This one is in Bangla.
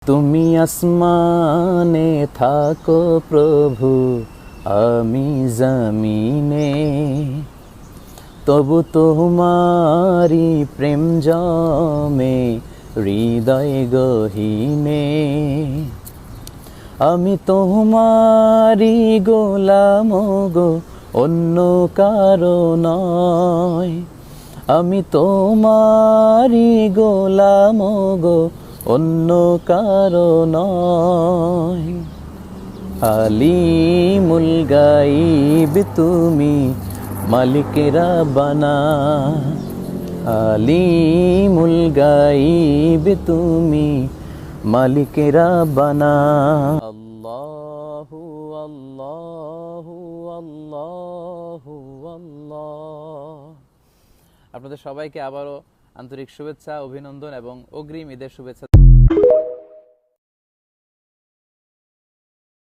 তুমি আসমানে থাকো প্রভু, আমি জমিনে, তবু তোমারি প্রেম জমে হৃদয় গহীনে। আমি তোমারি গোলাম গো, অন্য কারো নয়। আমি তোমারি গোলাম গো, অন্য কারো নয়। আলিমুল গাইব তুমি, মালিক রাব্বানা। আলিমুল গাইব তুমি, মালিক রাব্বানা। আল্লাহু আল্লাহু আল্লাহু আল্লাহ। আপনাদের সবাইকে আবারও আন্তরিক শুভেচ্ছা, অভিনন্দন এবং অগ্রিম ঈদের শুভেচ্ছা।